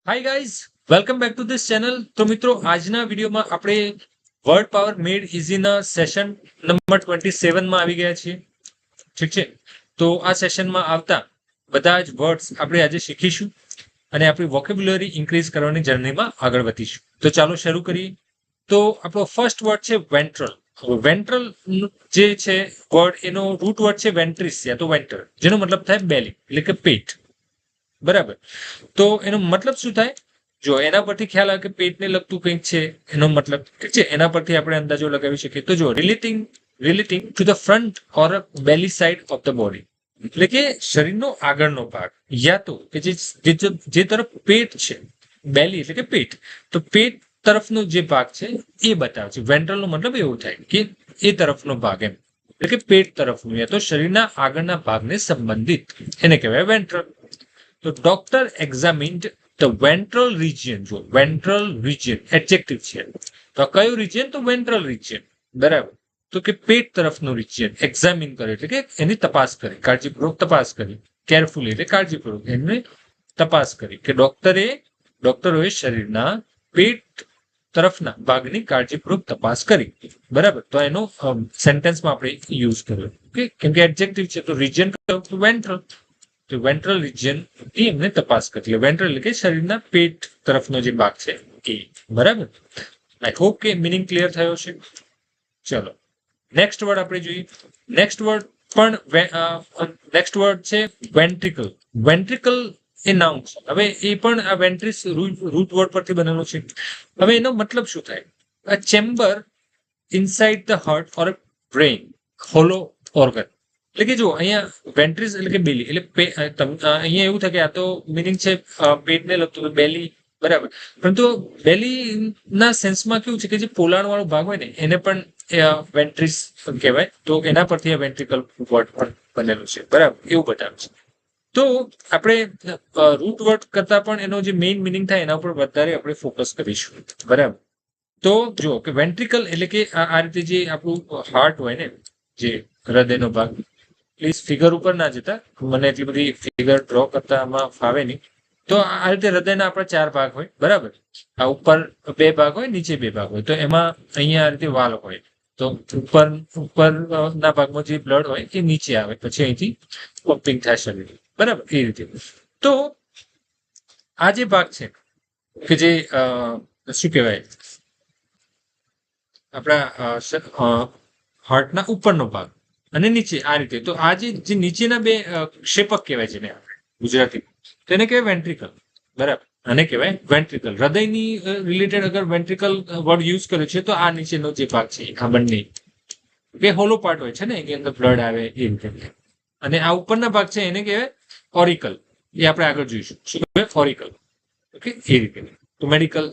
Hi guys, welcome back to this channel. તો મિત્રો, આજના વિડીયોમાં આપણે વર્ડ પાવર મેડ ઇઝીના સેશન નંબર 27 માં આવી ગયા છીએ. ઠીક છે, તો આ સેશનમાં આવતા બધા જ વર્ડ્સ આપણે આજે શીખીશું અને આપણી વોકેબ્યુલરી ઇન્ક્રીઝ કરવાની જર્નીમાં આગળ વધીશું. તો ચાલો શરૂ કરીએ. તો આપણો ફર્સ્ટ વર્ડ છે વેન્ટ્રલ. વેન્ટ્રલ જે છે વર્ડ, એનો રૂટ વર્ડ છે વેન્ટ્રિસ યા તો વેન્ટર, જેનો મતલબ થાય બેલી એટલે કે પેટ. બરાબર. તો એનો મતલબ શું થાય? જો એના પરથી ખ્યાલ આવે કે પેટને લગતું કંઈક છે, એનો મતલબ ઠીક છે, એના પરથી આપણે અંદાજો લગાવી શકીએ. તો જો relating to the front or belly side of the body, એટલે કે શરીરનો આગળનો ભાગ, યા તો કે જે તરફ પેટ છે, બેલી એટલે કે પેટ, તો પેટ તરફનો જે ભાગ છે એ બતાવે છે. વેન્ટ્રલનો મતલબ એવું થાય કે એ તરફનો ભાગ, એમ એટલે કે પેટ તરફનું યા તો શરીરના આગળના ભાગને સંબંધિત, એને કહેવાય વેન્ટ્રલ. તો doctor examined the ventral region. જો વેન્ટ્રલ રિજિયન એડજેક્ટિવ છે, તો કયું રિજિયન? તો વેન્ટ્રલ રિજિયન. બરાબર. તો કે પેટ તરફનું રિજિયન એક્ઝામિન કરે એટલે કે એની તપાસ કરી, કાળજીપૂર્વક તપાસ કરી. કેરફુલી એટલે કાળજીપૂર્વક એની તપાસ કરી કે ડોક્ટરોએ શરીરના પેટ તરફના ભાગની કાળજીપૂર્વક તપાસ કરી. બરાબર. તો એનો સેન્ટેન્સમાં આપણે યુઝ કર્યો. ઓકે, કેમ કે એડજેક્ટિવ છે તો રિજિયન વેન્ટ્રલ, તો વેન્ટ્રલ રિજિયન ની એમને તપાસ કરી. વેન્ટ્રલ એટલે કે શરીરના પેટ તરફનો જે ભાગ છે એ. બરાબર. આઈ હોપ કે મિનિંગ ક્લિયર થયો છે. ચલો નેક્સ્ટ વર્ડ આપણે જોઈએ. નેક્સ્ટ વર્ડ છે વેન્ટ્રિકલ. વેન્ટ્રિકલ એ નાઉન છે. હવે એ પણ આ વેન્ટ્રિસ રૂટ વર્ડ પરથી બનેલું છે. હવે એનો મતલબ શું થાય? A chamber inside the heart or brain, hollow organ. એટલે કે જો અહીંયા વેન્ટ્રિસ એટલે કે બેલી એટલે અહીંયા એવું થાય કે આ તો મિનિંગ છે પેટને લગતું બેલી. બરાબર. પરંતુ બેલી ના સેન્સમાં કેવું છે કે જે પોલાણ વાળો ભાગ હોય ને એને પણ વેન્ટ્રિસ કહેવાય. તો એના પરથી આ વેન્ટ્રિકલ વર્ડ પણ બનેલું છે. બરાબર, એવું બતાવે છે. તો આપણે રૂટ વર્ડ કરતા પણ એનો જે મેઇન મિનિંગ થાય એના ઉપર વધારે આપણે ફોકસ કરીશું. બરાબર. તો જો કે વેન્ટ્રિકલ એટલે કે આ રીતે જે આપણું હાર્ટ હોય ને, જે હૃદયનો ભાગ, પ્લીઝ ફિગર ઉપર ના જતા, મને એટલી બધી ફિગર ડ્રો કરતા આમાં ફાવે નહીં. તો આ રીતે હૃદયના આપણા 4 ભાગ હોય. બરાબર. આ ઉપર 2 ભાગ હોય, નીચે 2 ભાગ હોય. તો એમાં અહીંયા આ રીતે વાલ હોય. તો ઉપરના ભાગમાં જે બ્લડ હોય એ નીચે આવે, પછી અહીંથી પમ્પિંગ થાય શરીર. બરાબર, એ રીતે. તો આ જે ભાગ છે કે જે શું કહેવાય, આપણા હાર્ટના ઉપરનો ભાગ અને નીચે આ રીતે. તો આ જે નીચેના 2 ક્ષેપક કહેવાય છે ને આપણે ગુજરાતી, તો એને કહેવાય વેન્ટ્રિકલ. બરાબર, આને કહેવાય વેન્ટ્રિકલ. હૃદયની રિલેટેડ અગર વેન્ટ્રિકલ વર્ડ યુઝ કર્યો છે તો આ નીચેનો જે ભાગ છે આ બંને બે હોલો પાર્ટ હોય છે ને, એની અંદર બ્લડ આવે એ રીતે. અને આ ઉપરના ભાગ છે એને કહેવાય ઓરિકલ. એ આપણે આગળ જોઈશું શું કહેવાય, ઓરિકલ. ઓકે, એ રીતે. તો મેડિકલ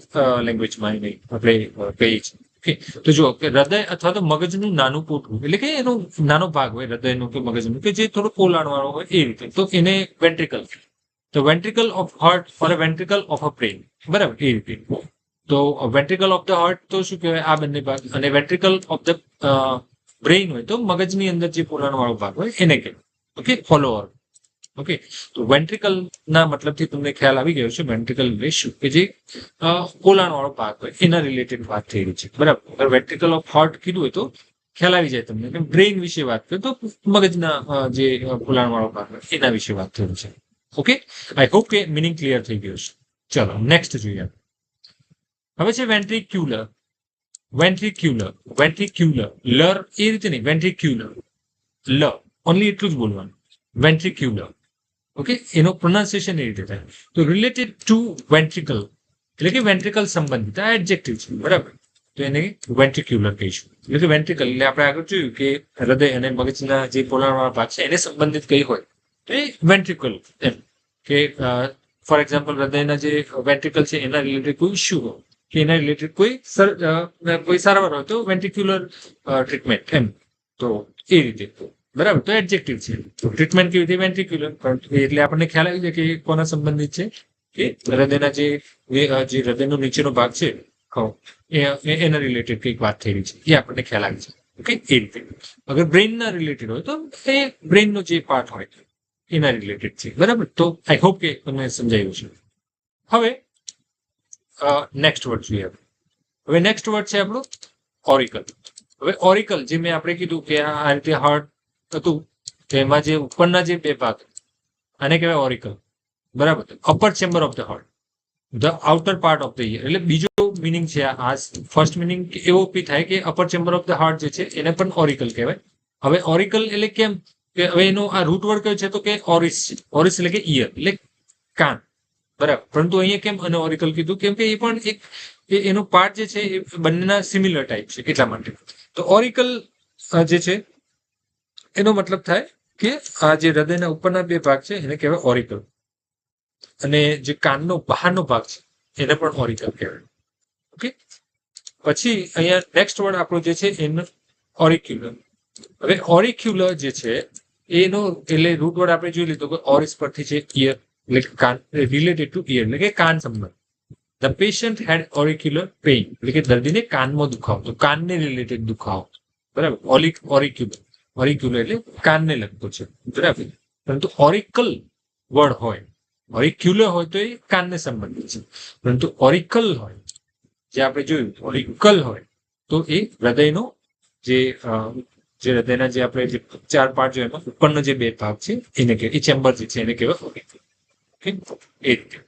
લેંગ્વેજમાં એને આપણે કહીએ છીએ. ઓકે, તો જુઓ કે હૃદય અથવા તો મગજનું નાનું પોટલું એટલે કે એનો નાનો ભાગ હોય હૃદયનો કે મગજનું, કે જે થોડો પોલાણ વાળો હોય એ રીતે, તો એને વેન્ટ્રિકલ. તો ventricle of heart or ventricle of a brain. બરાબર, એ રીતે. તો વેન્ટ્રિકલ ઓફ ધ હાર્ટ તો શું કહેવાય, આ બંને ભાગ. અને વેન્ટ્રિકલ ઓફ ધ બ્રેઇન હોય તો મગજની અંદર જે પોલાણ વાળો ભાગ હોય એને કહેવાય. Okay, follower. ઓકે, તો વેન્ટ્રિકલ ના મતલબથી તમને ખ્યાલ આવી ગયો છે. વેન્ટ્રિકલ એટલે શું કે જે પોલાણ વાળો ભાગ હોય એના રિલેટેડ વાત થઈ રહી છે. બરાબર. વેન્ટ્રિકલ ઓફ હાર્ટ કીધું હોય તો ખ્યાલ આવી જાય તમને કે બ્રેઇન વિશે વાત કરીએ તો મગજના જે પોલાણ વાળો ભાગ હોય એના વિશે વાત થઈ રહી છે. ઓકે, આઈ હોપ કે મિનિંગ ક્લિયર થઈ ગયો છે. ચલો નેક્સ્ટ જોઈએ. હવે છે વેન્ટ્રિક્યુલર. વેન્ટ્રિક્યુલર લર એ રીતે નહીં, વેન્ટ્રિક્યુલર લ ઓનલી એટલું જ બોલવાનું, વેન્ટ્રિક્યુલર. ઓકે, એનો પ્રોનાઉન્સિએશન એ રીતે થાય. તો રિલેટેડ ટુ વેન્ટ્રિકલ એટલે કે વેન્ટ્રિકલ સંબંધિત, આ એડજેક્ટિવ છે. બરાબર. તો એને વેન્ટ્રિક્યુલર કહીશું. એટલે કે વેન્ટ્રિકલ એટલે આપણે આગળ જોયું કે હૃદય અને મગજના જે પોલાણવાળા ભાગ છે એને સંબંધિત કઈ હોય તો એ વેન્ટ્રિકલ. એમ કે ફોર એક્ઝામ્પલ હૃદયના જે વેન્ટ્રિકલ છે એના રિલેટેડ કોઈ ઇસ્યુ હોય કે એના રિલેટેડ કોઈ સારવાર હોય તો વેન્ટ્રિક્યુલર ટ્રીટમેન્ટ, એમ. તો એ રીતે. બરાબર. તો એડજેક્ટિવ છે. તો ટ્રીટમેન્ટ કેવી રીતે, વેન્ટ્રિક્યુલર. એટલે આપણને ખ્યાલ આવી જાય કે કોના સંબંધિત છે, કે હૃદયના જે હૃદયનો નીચેનો ભાગ છે એના રિલેટેડ કંઈક વાત થઈ રહી છે, એ આપણને ખ્યાલ આવી જાય. ઓકે, એ રીતે. અગર બ્રેઇનના રિલેટેડ હોય તો એ બ્રેઇનનો જે પાર્ટ હોય એના રિલેટેડ છે. બરાબર. તો આઈ હોપ કે તમને સમજાયું છે. હવે નેક્સ્ટ વર્ડ જોઈએ. હવે નેક્સ્ટ વર્ડ છે આપણું ઓરિકલ. હવે ઓરિકલ જે મેં આપણે કીધું કે આ રીતે હાર્ટ હતું, તો એમાં જે ઉપરના જે બે ભાગ આને કહેવાય ઓરિકલ, બરાબર. Upper chamber of the heart, the outer part of the ear. એટલે બીજો મિનિંગ છે આ. ફર્સ્ટ મિનિંગ એવો બી થાય કે upper chamber of the heart જે છે એને પણ ઓરિકલ કહેવાય. હવે ઓરિકલ એટલે કેમ કે હવે એનો આ રૂટ વર્ડ કયો છે તો કે ઓરિસ છે. ઓરિસ એટલે કે ઇયર એટલે કાન, બરાબર. પરંતુ અહીંયા કેમ અને ઓરિકલ કીધું? કેમ કે એ પણ એક એનો પાર્ટ જે છે એ બંનેના સિમિલર ટાઈપ છે એટલા માટે. તો ઓરિકલ જે છે એનો મતલબ થાય કે આ જે હૃદયના ઉપરના બે ભાગ છે એને કહેવાય ઓરિકલ, અને જે કાનનો બહારનો ભાગ છે એને પણ ઓરિકલ કહેવાય. ઓકે, પછી અહીંયા નેક્સ્ટ વર્ડ આપણો જે છે એનો ઓરિક્યુલર. હવે ઓરિક્યુલર જે છે એનો એટલે રૂટ વર્ડ આપણે જોઈ લીધું કે ઓરિસ પરથી છે ઇયર એટલે કાન, રિલેટેડ ટુ ઇયર એટલે કે કાન સંબંધ. ધ પેશન્ટ હેડ ઓરિક્યુલર પેઇન એટલે કે દર્દીને કાનમાં દુખાવો, તો કાનને રિલેટેડ દુખાવો, બરાબર. ઓરિક્યુલર, ઓરિક્યુલર એટલે કાનને લગતો છે, બરાબર. પરંતુ ઓરિકલ વર્ડ હોય, ઓરિક્યુલર હોય તો એ કાનને સંબંધિત છે. પરંતુ ઓરિકલ હોય જે આપણે જોયું ઓરિકલ હોય તો એ હૃદયનો જે હૃદયના જે આપણે જે ચાર પાર્ટ જોઈએ એમાં ઉપરનો જે બે ભાગ છે એને કહેવાય, એ ચેમ્બર જે છે એને કહેવાય ઓરિકલ. ઓકે, એ રીતે.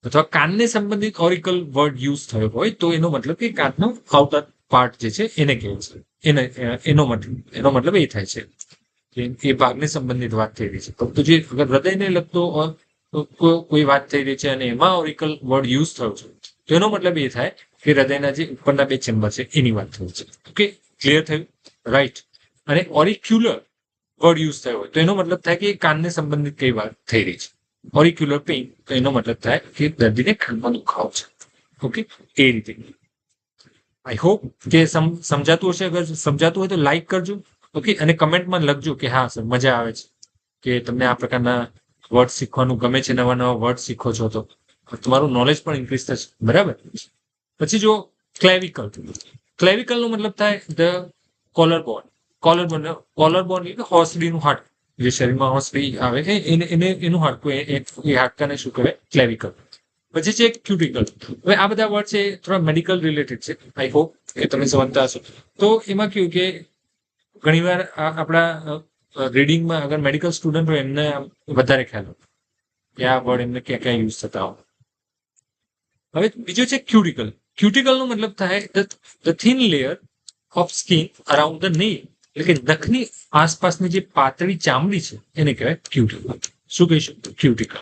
અથવા કાનને સંબંધિત ઓરિકલ વર્ડ યુઝ થયો હોય તો એનો મતલબ કે કાનનો આઉટર પાર્ટ જે છે એને કહેવાય છે. એનો મતલબ એ થાય છે કે એ ભાગને સંબંધિત વાત થઈ રહી છે. તો જે હૃદયને લગતો કોઈ વાત થઈ રહી છે અને એમાં ઓરિકલ વર્ડ યુઝ થયો છે તો એનો મતલબ એ થાય કે હૃદયના જે ઉપરના બે ચેમ્બર છે એની વાત થઈ છે. ઓકે, ક્લિયર થયું? રાઈટ. અને ઓરિક્યુલર વર્ડ યુઝ થયો હોય તો એનો મતલબ થાય કે કાનને સંબંધિત કઈ વાત થઈ રહી છે. ઓરિક્યુલર પેઇન તો એનો મતલબ થાય કે દર્દીને કાનમાં દુખાવો છે. ઓકે, એ રીતે. આઈ હોપ કે સમજાતું હશે. અગર સમજાતું હોય તો લાઈક કરજો. ઓકે, અને કમેન્ટમાં લખજો કે હા સર મજા આવે છે, કે તમને આ પ્રકારના વર્ડ શીખવાનું ગમે છે, નવા નવા વર્ડ શીખો છો તો તમારું નોલેજ પણ ઇન્ક્રીઝ થશે, બરાબર. પછી જો ક્લેવિકલ, ક્લેવિકલ નો મતલબ થાય ધ કોલર બોન. કોલર બોન એટલે હોસડીનું હાડકું, જે શરીરમાં હોસડી આવે એનું હાડકું, એ હાડકાને શું કહેવાય? ક્લેવિકલ. પછી છે ક્યુટિકલ. હવે આ બધા વર્ડ છે થોડા મેડિકલ રિલેટેડ છે. આઈ હોપ કે તમે સમજતા હશો. તો એમાં કેવું કે ઘણીવાર આપણા રીડિંગમાં અગર મેડિકલ સ્ટુડન્ટ હોય એમને વધારે ખ્યાલ હોય કે આ વર્ડ એમને ક્યાં ક્યાં યુઝ થતા હોય. હવે બીજો છે ક્યુટિકલ. ક્યુટિકલ નો મતલબ થાય the thin layer of skin around the nail એટલે કે નખની આસપાસની જે પાતળી ચામડી છે એને કહેવાય ક્યુટિકલ. શું કહીશું? ક્યુટિકલ.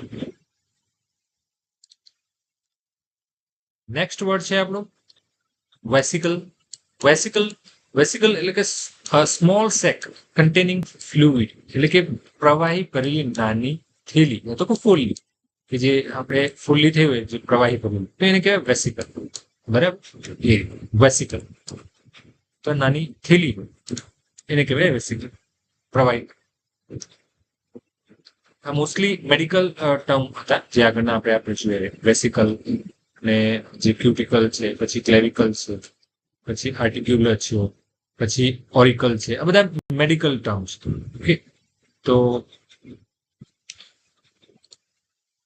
નેક્સ્ટ વર્ડ છે આપણો વેસિકલ. વેસિકલ એટલે કે સ્મોલ સેક કન્ટેનિંગ ફ્લુઇડ એટલે કે પ્રવાહી ભરેલી નાની થેલી અથવા તો ફોલ્લી, કે જે આપણે ફુલ્લી થઈ હોય જે પ્રવાહી ભરેલું તો એને કહેવાય વેસિકલ, બરાબર. એ વેસિકલ તો નાની થેલી હોય એને કહેવાય વેસિકલ, પ્રવાહી. આ મોસ્ટલી મેડિકલ ટર્મ હતા જે આગળના આપણે જોઈએ. વેસિકલ ને જે ક્યુટિકલ છે, પછી ક્લેવિકલ છે, પછી આર્ટિક્યુલર છે, પછી ઓરિકલ છે, આ બધા મેડિકલ ટર્મ્સ. ઓકે, તો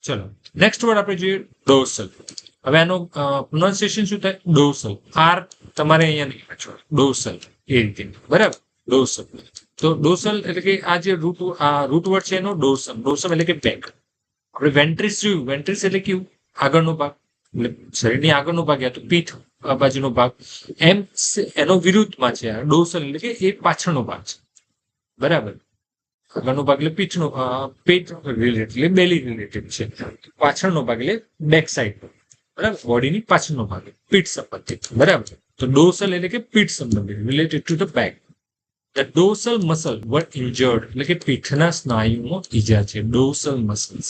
ચલો નેક્સ્ટ વર્ડ આપણે જોઈએ ડોર્સલ. હવે આનો પ્રોનાઉન્સિએશન શું થાય? ડોર્સલ. આર તમારે અહીંયા નહીં વાંચો, ડોર્સલ એ રીતે, બરાબર. ડોર્સલ. તો ડોર્સલ એટલે કે આ જે રૂટ વર્ડ છે એનો ડોર્સમ. ડોર્સમ એટલે કે બેક. આપણે વેન્ટ્રિસ જોયું, વેન્ટ્રિસ એટલે કેવું? આગળનો ભાગ, એટલે શરીરની આગળનો ભાગ યા તો પીઠ બાજુનો ભાગ. એમ એનો વિરુદ્ધમાં છે ડોર્સલ એટલે કે એ પાછળનો ભાગ છે, બરાબર. આગળનો ભાગ એટલે પીઠનો, પેટ રિલેટેડ એટલે બેલી રિલેટેડ છે. પાછળનો ભાગ એટલે બેક સાઈડ, બરાબર. બોડીની પાછળનો ભાગ પીઠ સંબંધિત, બરાબર. તો ડોર્સલ એટલે કે પીઠ સંબંધિત, related to the back. The dorsal muscle were injured એટલે કે પીઠના સ્નાયુમાં ઈજા છે. ડોર્સલ મસલ્સ,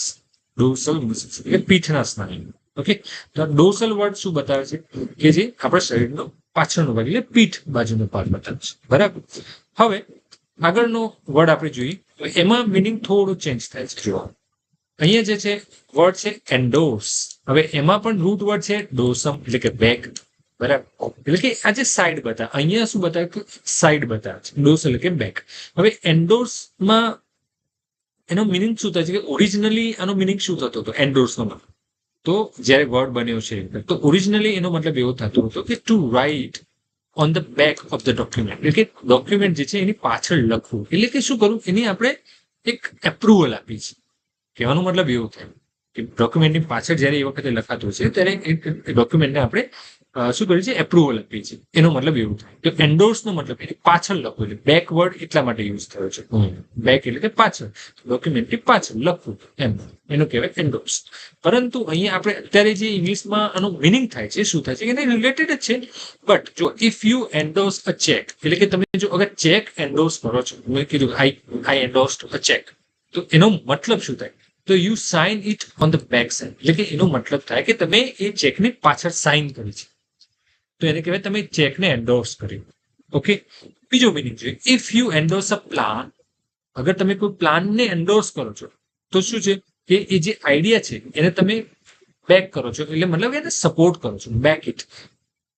ડોર્સલ મસલ્સ એટલે પીઠના સ્નાયુ. ઓકે, તો ડોર્સલ વર્ડ શું બતાવે છે? કે જે આપણા શરીરનો પાછળનો ભાગ એટલે પીઠ બાજુનો ભાગ બતાવે છે, બરાબર. હવે આગળનો વર્ડ આપણે જોઈએ તો એમાં મિનિંગ થોડું ચેન્જ થાય છે. જો અહીંયા જે છે વર્ડ છે એન્ડોર્સ. હવે એમાં પણ રૂટ વર્ડ છે ડોર્સમ એટલે કે બેક, બરાબર. એટલે કે આ જે સાઈડ બતાવે, અહીંયા શું બતાવે કે સાઈડ બતાવે છે. ડોર્સ એટલે કે બેક. હવે એન્ડોર્સમાં એનો મિનિંગ શું થાય છે કે ઓરિજિનલી આનો મિનિંગ શું થતો હતો એન્ડોર્સનો? તો જ્યારે વર્ડ બન્યો છે તો ઓરિજિનલી એનો મતલબ એવો થતો હતો કે to write on the back of the document, એટલે કે ડોક્યુમેન્ટ જે છે એની પાછળ લખવું, એટલે કે શું કરવું, એની આપણે એક એપ્રુવલ આપી છે. કહેવાનો મતલબ એવું થાય કે ડોક્યુમેન્ટની પાછળ જ્યારે એ વખતે લખાતું છે ત્યારે એ ડોક્યુમેન્ટને આપણે શું કરીએ છીએ, એપ્રુવલ આપીએ છીએ. એનો મતલબ એવું થાય. તો એન્ડોર્સનો મતલબ એની પાછળ લખવું, એટલે બેકવર્ડ એટલા માટે યુઝ થયો છે. બેક એટલે કે પાછળ, ડોક્યુમેન્ટની પાછળ લખવું એમ, એનું કહેવાય એન્ડોર્સ. પરંતુ અહીંયા આપણે અત્યારે જે ઇંગ્લિશમાં આનું મિનિંગ થાય છે, શું થાય છે, એને રિલેટેડ જ છે. બટ જો if you endorse a check, એટલે કે તમે જો અગર ચેક એન્ડોર્સ કરો છો, મેં કીધું આઈ એન્ડોર્સ્ડ અ ચેક, તો એનો મતલબ શું થાય, તો you sign it on the back side, એટલે કે એનો મતલબ થાય કે તમે એ ચેકની પાછળ સાઇન કરી છે, તો એને કહેવાય તમે ચેકને એન્ડોર્સ કર્યું. ઓકે. બીજો મિનિંગ જોઈએ, if you endorse a plan, અગર તમે કોઈ પ્લાનને એન્ડોર્સ કરો છો તો શું છે કે એ જે આઈડિયા છે એને તમે બેક કરો છો, એટલે મતલબ એને સપોર્ટ કરો છો. Back it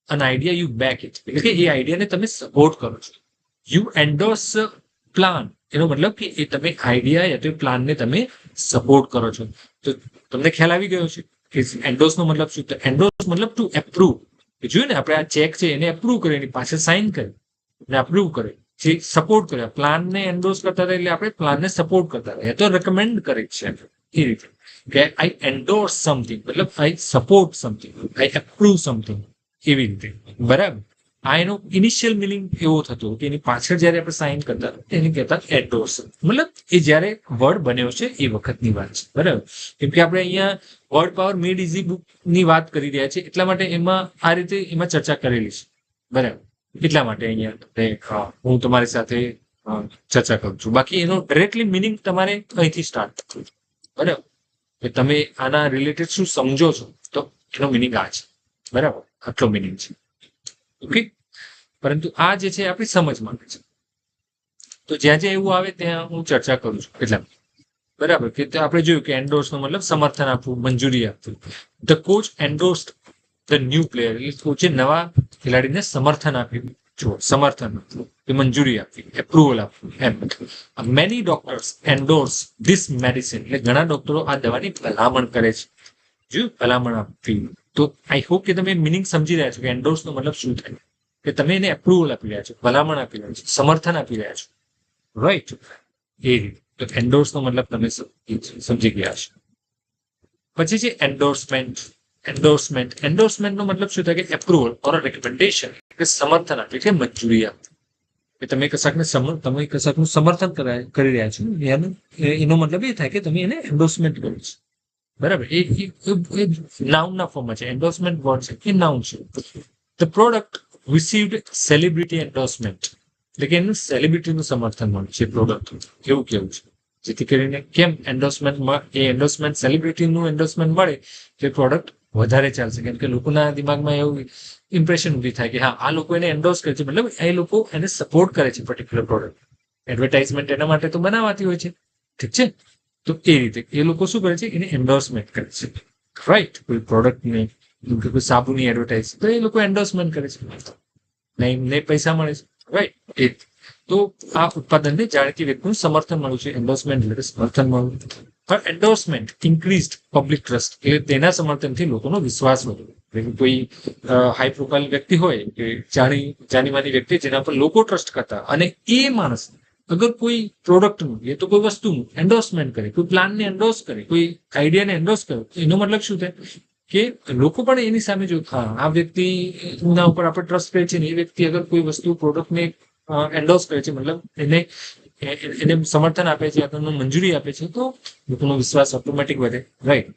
an idea, you back it, એટલે કે એ આઈડિયાને તમે સપોર્ટ કરો છો. યુ એન્ડોર્સ પ્લાન, એનો મતલબ કે એ તમે આઈડિયા યા તો પ્લાનને તમે સપોર્ટ કરો છો. તો તમને ખ્યાલ આવી ગયો છે કે એન્ડોર્સનો મતલબ શું? તો એન્ડોર્સ મતલબ ટુ એપ્રુવ. જોયું ને, આપણે આ ચેક છે એને એપ્રુવ કરે, એની પાસે સાઇન કરે અને એપ્રુવ કરે, જે સપોર્ટ કરે. પ્લાનને એન્ડોર્સ કરતા રહે એટલે આપણે પ્લાનને સપોર્ટ કરતા રહે, તો રેકમેન્ડ કરે છે એ રીતે કે આઈ એન્ડોર્સ સમથિંગ, મતલબ આઈ સપોર્ટ સમથિંગ, આઈ એપ્રુવ સમથિંગ, એવી રીતે. બરાબર. આ એનો ઇનિશિયલ મિનિંગ એવો થતો કે એની પાછળ જયારે આપણે સાઇન કરતા એને કહેતા એન્ડોર્સ, મતલબ એ જયારે વર્ડ બન્યો છે એ વખતની વાત છે. બરાબર. કેમ કે આપણે અહીંયા વર્ડ પાવર મેડ ઇઝી બુક ની વાત કરી રહ્યા છીએ, એટલા માટે એમાં આ રીતે એમાં ચર્ચા કરેલી છે. બરાબર. એટલા માટે અહીંયા હું તમારી સાથે ચર્ચા કરું છું. બાકી એનો ડાયરેક્ટલી મિનિંગ તમારે અહીંથી સ્ટાર્ટ થતું. બરાબર. કે તમે આના રિલેટેડ શું સમજો છો, તો એનો મિનિંગ આ છે. બરાબર. આટલો મિનિંગ છે. ઓકે. પરંતુ આ જે છે આપણી સમજ માટે છે, તો જ્યાં જ્યાં એવું આવે ત્યાં હું ચર્ચા કરું છું. એટલા બરાબર. કે આપણે જોયું કે એન્ડોર્સ નો મતલબ સમર્થન આપવું, મંજૂરી આપવું. The coach endorsed the new player, એટલે કોચે નવા ખેલાડીને સમર્થન આપ્યું. જો સમર્થન આપવું, મંજૂરી આપવી, એપ્રુવલ આપવું એમ. Many doctors endorse this medicine, એટલે ઘણા ડોક્ટરો આ દવાની ભલામણ કરે છે. જો ભલામણ આપવી, તો આઈ હોપ કે તમે મિનિંગ સમજી રહ્યા છો કે એન્ડોર્સ નો મતલબ શું થાય, કે તમે એને એપ્રુવલ આપી રહ્યા છો, ભલામણ આપી રહ્યા છો, સમર્થન આપી રહ્યા છો. રાઈટ. એ રીતે તો એન્ડોર્સ નો મતલબ તમે સમજી ગયા છો. પછી છે એન્ડોર્સમેન્ટ. એન્ડોર્સમેન્ટ નો મતલબ શું થાય કે એપ્રુવલ ઓર રેકમેન્ડેશન, કે સમર્થન આપે, કે મંજૂરી આપે. તમે કશાકનું સમર્થન કરી રહ્યા છો, એનો મતલબ એ થાય કે તમે એને એન્ડોર્સમેન્ટ કરો છો. બરાબર. એ નાઉન ના ફોર્મમાં છે. એન્ડોર્સમેન્ટ વર્ડ છે એ નાઉન છે. The product received celebrity endorsement, એટલે કે એનું સેલિબ્રિટીનું સમર્થન મળે છે પ્રોડક્ટ, એવું કેવું છે. જેથી કરીને કેમ એન્ડોર્સમેન્ટ સેલિબ્રિટીનું એન્ડોર્સમેન્ટ મળે તો એ પ્રોડક્ટ વધારે ચાલશે, કેમ કે લોકોના દિમાગમાં એવું ઇમ્પ્રેશન ઉભી થાય કે હા આ લોકો એને એન્ડોર્સ કરે છે, મતલબ એ લોકો એને સપોર્ટ કરે છે પર્ટિક્યુલર પ્રોડક્ટ. એડવર્ટાઇઝમેન્ટ એના માટે તો બનાવાતી હોય છે. ઠીક છે. તો એ રીતે એ લોકો શું કરે છે, એને એન્ડોર્સમેન્ટ કરે છે. રાઈટ. કોઈ પ્રોડક્ટને, કોઈ સાબુની એડવર્ટાઇઝ, તો એ લોકો એન્ડોર્સમેન્ટ કરે છે, નહીં પૈસા મળે છે. રાઈટ. એ તો આ ઉત્પાદનને જાણીતી વ્યક્તિનું સમર્થન મળ્યું છે, એન્ડોર્સમેન્ટ એટલે સમર્થન મળ્યું. એન્ડોર્સમેન્ટ ઇન્ક્રીઝડ પબ્લિક ટ્રસ્ટ, એટલે તેના સમર્થનથી લોકોનો વિશ્વાસ વધ્યો. કોઈ હાઈ પ્રોફાઇલ વ્યક્તિ હોય કે જાણીમાની વ્યક્તિ જેના પર લોકો ટ્રસ્ટ કરતા, અને એ માણસ અગર કોઈ પ્રોડક્ટનું એ તો કોઈ વસ્તુનું એન્ડોર્સમેન્ટ કરે, કોઈ પ્લાનને એન્ડોર્સ કરે, કોઈ આઈડિયાને એન્ડોર્સ કરે, એનો મતલબ શું થાય કે લોકો પણ એની સામે જો હા આ વ્યક્તિના ઉપર આપણે ટ્રસ્ટ કરે છે ને, એ વ્યક્તિ અગર કોઈ વસ્તુ પ્રોડક્ટને એન્ડોર્સ કરે છે, મતલબ એને સમર્થન આપે છે, મંજૂરી આપે છે, તો લોકોનો વિશ્વાસ ઓટોમેટિક વધે. રાઈટ.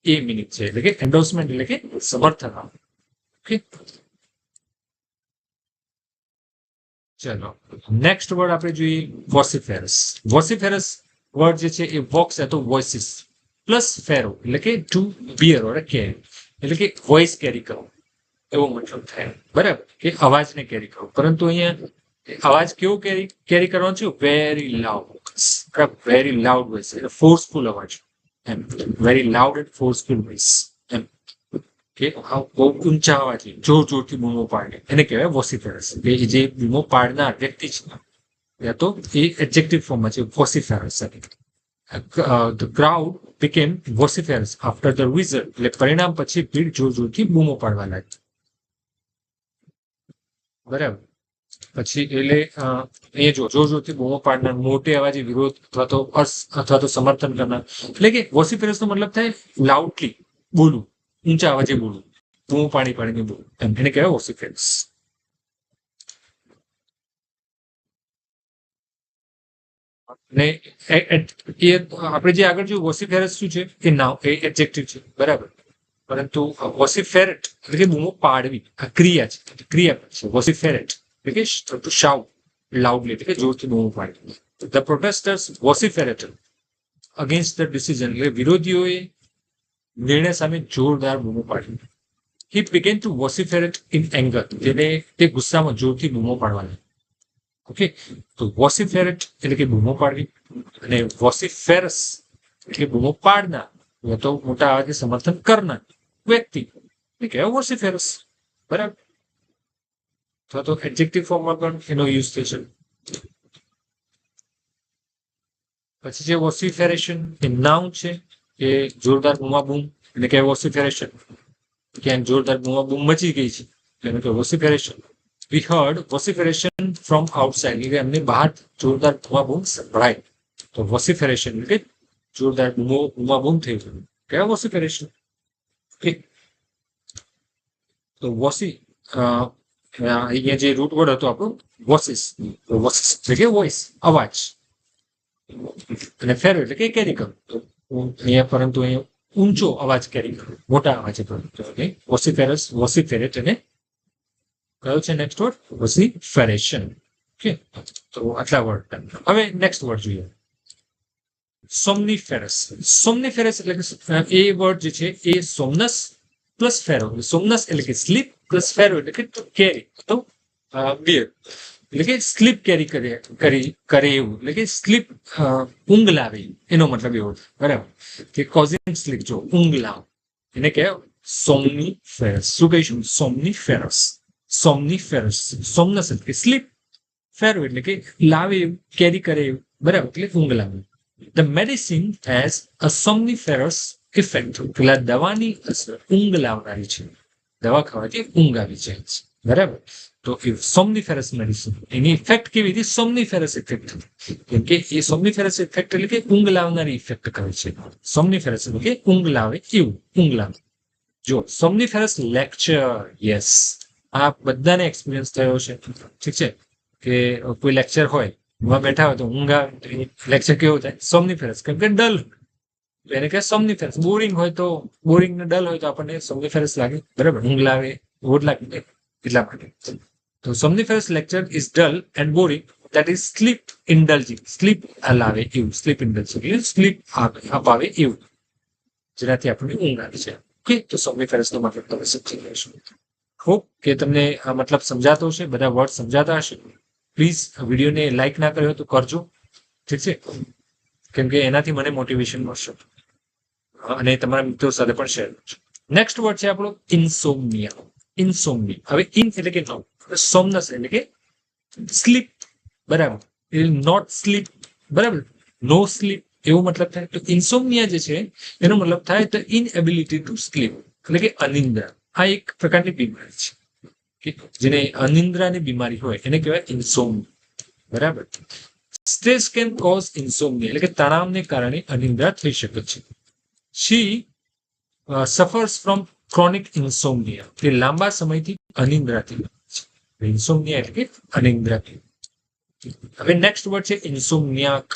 એ મિનિંગ છે. એટલે કે એન્ડોર્સમેન્ટ એટલે કે સમર્થન આપવું. ઓકે. ચલો નેક્સ્ટ વર્ડ આપણે જોઈએ વોસિફેરસ. વોસિફેરસ વર્ડ જે છે એ વોક્સ તો વોઇસીસ પ્લસ ફેરો, એટલે કે ટુ બિયર ઓર કેરી, એટલે કે વોઇસ કેરી કરો એવો મતલબ થાય. બરાબર. કે અવાજને કેરી કરો. પરંતુ અહીંયા અવાજ કેવો કેરી કરવાનો છે? Very loud. Very loud voice, એટલે ફોર્સફુલ અવાજ એમ. વેરી લાઉડ એન્ડ ફોર્સફુલ વોઇસ એમ. કે બહુ ઊંચા અવાજે જોરથી બૂમો પાડે એને કહેવાય વોસિફેરસ. કે જે બૂમો પાડનાર વ્યક્તિ છે યા તો એ એડજેક્ટિવ ફોર્મમાં છે vociferous. The crowd became vociferous after the result. એટલે પરિણામ પછી ભીડ જોર જોરથી બૂમો પાડવા લાગી. બરાબર. પછી એટલે એ જોર જોરથી બૂમો પાડનાર, મોટે અવાજે વિરોધ અથવા તો સમર્થન કરનાર. એટલે કે વોસિફેરસ નો મતલબ થાય લાઉડલી બોલવું, ઊંચા અવાજે બોલવું, બૂમો પાડીને બોલવું, એને કહેવાય વોસિફેરસ. ને એ આપણે જે આગળ જોયું વોસિફેરસ શું છે એ નાઉન, એ એડજેક્ટિવ છે, બરાબર. પરંતુ વોસિફેરેટ એટલે કે બૂમો પાડવી આ ક્રિયા છે, ક્રિયા છે. વોસિફેરેટ એટલે કે ટુ શાઉટ લાઉડલી એટલે કે જોરથી બૂમો પાડવી. The protesters vociferated against the decision એટલે વિરોધીઓએ નિર્ણય સામે જોરદાર બૂમો પાડી. He began to vociferate in anger, જેને તે ગુસ્સામાં જોરથી બૂમો પાડવાની. ઓકે, તો વોસિફેરેટ એટલે કે બૂમો પાડવી, અને વોસિફેરસ એટલે બૂમો પાડનાર અથવા તો મોટા અવાજે સમર્થન કરનાર વ્યક્તિ એટલે કે વોસિફેરસ, બરાબર. અથવા તો એડજેક્ટિવ ફોર્મમાં પણ એનો યુઝ થઈ શકે. પછી જે વોસિફેરેશન એ નાઉન છે, એ જોરદાર બૂમાબૂમ એટલે કે વોસિફેરેશન. ક્યાંક જોરદાર બૂમાબૂમ મચી ગઈ છે એટલે કે વોસિફેરેશન. We heard vociferation from outside. એટલે એમને બહાર જોરદાર બૂમાબૂમ સંભળાય, તો વોસિફેરેશન એટલે જોરદાર બૂમાબૂમ થઈ ગયું, કહેવાય વોસિફેરેશન. તો અહીંયા જે રૂટ વર્ડ હતો આપણો વોસિસ, વોસિસ એટલે કે વોઇસ, અવાજ, અને ફેરો એટલે કે કેરી કરવું. તો અહીંયા પરંતુ અહીંયા ઊંચો અવાજ કેરી કરવો, મોટા અવાજે કરવું. વોસિફેરસ, વોસિફેરેટ અને કયો છે નેક્સ્ટ વર્ડ? વોસિફેરેશન. ઓકે, તો આટલા વર્ડ. હવે નેક્સ્ટ વર્ડ જોઈએ, સોમનીફેરસ. સોમનીફેરસ એટલે કે એ વર્ડ જે છે એ સોમનસ પ્લસ ફેરો. સોમનસ એટલે કે સ્લીપ પ્લસ ફેરો એટલે કે કેરી, તો બિયર એટલે કે સ્લીપ કેરી કરે એવું, એટલે કે સ્લીપ ઊંઘ લાવે એનો મતલબ એવો, બરાબર. કે કોઝિંગ સ્લીપ, જો ઊંઘ લાવ એને કહેવાય સોમનીફેરસ. શું કહીશું? સોમનીફેરસ. સોમનીફેરસ, સોમનસ એટલે કે સ્લીપ, ફેરો એટલે કે લાવે એવું, કેરી કરે એવું, બરાબર, એટલે ઊંઘ લાવે. The medicine has a somniferous effect. પેલા દવાની અસર ઊંઘ લાવનારી છે, દવા ખાવાથી ઊંઘ આવી જાય છે, બરાબર. તો એ સોમનીફેરસ મેડિસિન, એની ઇફેક્ટ કેવી હતી? સોમનીફેરસ ઇફેક્ટ. કેમ કે એ સોમનીફેરસ ઇફેક્ટ એટલે કે ઊંઘ લાવનારી ઇફેક્ટ કરે છે. સોમનીફેરસ એટલે કે ઊંઘ લાવે એવું, ઊંઘ લાવે. જો સોમનીફેરસ લેક્ચર, યસ, આ બધાને એક્સપિરિયન્સ થયો છે, ઠીક છે. કે કોઈ લેક્ચર હોય, એમાં બેઠા હોય તો ઊંઘ આવે, લેક્ચર કેવું થાય? સોમનીફેરસ. કેમ કે ડલ, એને કહે સોમનીફેરસ. બોરિંગ હોય તો, બોરિંગ ને ડલ હોય તો આપણને સોમનીફેરસ લાગે, બરાબર, ઊંઘ લાવે, ઓડ લાગે, એટલા માટે. તો somniferous lecture is dull and boring, that is sleep indulging. Sleep લાવે એવું, સ્લીપ ઇન્ડલ્જિંગ એટલે સ્લીપ અપાવે એવું, જેનાથી આપણને ઊંઘ આવે છે. ઓકે, તો સોમનીફેરસ નો મતલબ તમે સમજી લેશો. હોપ કે તમને આ મતલબ સમજાતો હશે, બધા વર્ડ સમજાતા હશે. પ્લીઝ વિડીયોને લાઈક ના કર્યો તો કરજો, ઠીક છે, કેમ કે એનાથી મને મોટિવેશન મળશે, અને તમારા મિત્રો સાથે પણ શેર કરજો. નેક્સ્ટ વર્ડ છે આપણો ઇન્સોમ્નિયા. ઇન્સોમ્નિયા, હવે ઇન એટલે કે નો, સોમનસ એટલે કે સ્લીપ, બરાબર, નોટ સ્લીપ, બરાબર, નો સ્લીપ એવો મતલબ થાય. તો ઇન્સોમ્નિયા જે છે એનો મતલબ થાય ધ ઇનએબિલિટી ટુ સ્લીપ, એટલે કે અનિંદ્રા. આ એક પ્રકારની બીમારી છે કે જેને અનિંદ્રાની બીમારી હોય એને કહેવાય ઇન્સોમ્નિયા, બરાબર. સ્ટ્રેસ કેન કોઝ ઇન્સોમ્નિયા, એટલે કે તણાવને કારણે અનિંદ્રા થઈ શકે છે. શી સફર્સ ફ્રોમ ક્રોનિક ઇન્સોમ્નિયા, તે લાંબા સમયથી અનિંદ્રાથી છે. ઇન્સોમ્નિયા એટલે કે અનિંદ્રાથી. હવે નેક્સ્ટ વર્ડ છે ઇન્સોમ્નિયાક.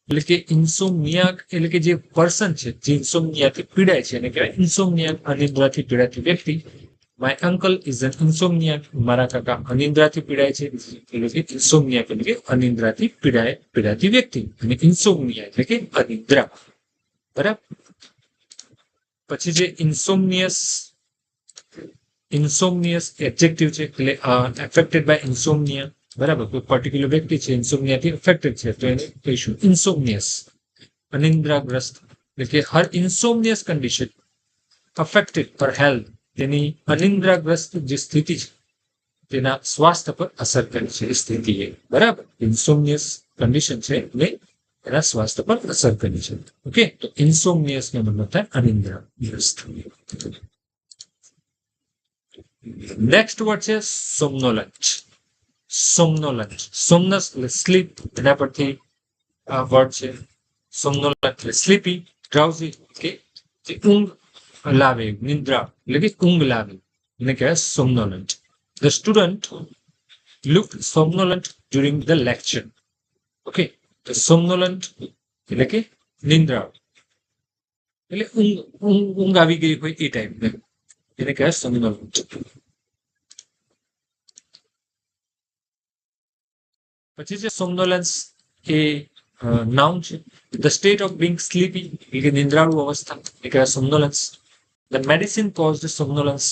એટલે કે ઇન્સોમ્નિયાક એટલે કે જે પર્સન છે જે ઇન્સોમ્નિયાથી પીડાય છે એને કહેવાય ઇન્સોમ્નિયાક, અનિંદ્રાથી પીડાતી વ્યક્તિ. માય અંકલ ઇઝ એન ઇન્સોમ્નિયાક, મારા કાકા અનિંદ્રાથી પીડાય છે, એટલે કે ઇન્સોમ્નિયાક એટલે કે અનિંદ્રાથી પીડાતી વ્યક્તિ, અને ઇન્સોમ્નિયા એટલે કે અનિંદ્રા, બરાબર. પછી જે ઇન્સોમ્નિયસ એડજેક્ટિવ છે, એટલે એફેક્ટેડ બાય ઇન્સોમ્નિયા, બરાબર. કોઈ પર્ટિક્યુલર વ્યક્તિ છે ઇન્સોમ્નિયાથી અફેક્ટેડ છે તો એને કહીશું ઇન્સોમ્નિયસ, અનિંદ્રાગ્રસ્ત. એટલે કે હર ઇન્સોમ્નિયસ કન્ડિશન અફેક્ટેડ પર હેલ્થ, તેની અનિંદ્રાગ્રસ્ત જે સ્થિતિ છે તેના સ્વાસ્થ્ય પર અસર કરે છે એ સ્થિતિએ, બરાબર. ઇન્સોમ્નિયસ કન્ડિશન છે એટલે એના સ્વાસ્થ્ય પર અસર કરી છે. ઓકે, તો ઇન્સોમનિયસ નો મતલબ થાય અનિદ્રાગ્રસ્ત. નેક્સ્ટ વર્ડ છે સોમનોલન્ટ. સોમનોલન્ટ, સોમનસ એટલે સ્લીપ, એના પરથી આ વર્ડ છે. સોમનોલન્ટ એટલે સ્લીપી, ડ્રાઉઝી કે જે ઊંઘ લાવે, નિદ્રા એટલે કે ઊંઘ લાવે, એને કહેવાય somnolent. The student looked somnolent during the lecture. Okay, તો somnolent એટલે કે નિંદ્રા, એટલે ઊંઘ આવી ગઈ હોય એ ટાઈપ ને, એને કહેવાય somnolent. પછી છે somnolence એ નાઉન છે. The state of being sleepy એટલે કે નિંદ્રાળુ અવસ્થા એ કહેવાય somnolence. The medicine caused somnolence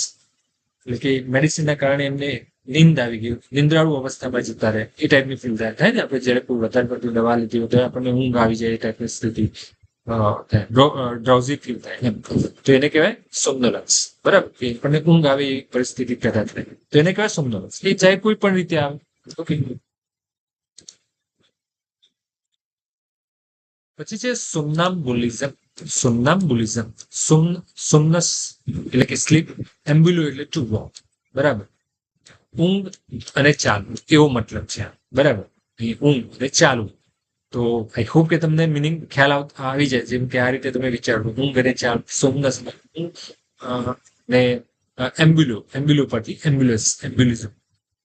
એટલે કે મેડિસિનના કારણે એમને નીંદ આવી ગયું, નિંદ્રાળુ અવસ્થામાં જતા રહે એ ટાઈપની ફીલ થાય ને. આપણે જયારે કોઈ વધારે પડતી દવા લીધી હોય તો આપણને ઊંઘ આવી જાય એ ટાઈપની સ્થિતિ ડ્રાઉઝી ફીલ થાય એમ, તો એને કહેવાય સોમનોલન્સ. બરાબર, આપણને ઊંઘ આવે એ પરિસ્થિતિ પેદા થાય તો એને કહેવાય સોમનોલન્સ. એ ચાહે કોઈ પણ રીતે આવે. ઓકે, પછી છે સોમનામ્બુલિઝમ. સોમનામ્બુલિઝમ, સોમનસ એટલે કે સ્લીપ, એમ્બ્યુલો એટલે ટુ વોક. બરાબર, ઊંઘ અને ચાલવું એવો મતલબ છે. બરાબર, ઊંઘ અને ચાલવું. તો આઈ હોપ કે તમને મિનિંગ ખ્યાલ આવી જાય. જેમ કે આ રીતે તમે વિચારો, ઊંઘ અને ચાલવું, સોમનસ ને એમ્બ્યુલો પરથી એમ્બ્યુલિઝમ,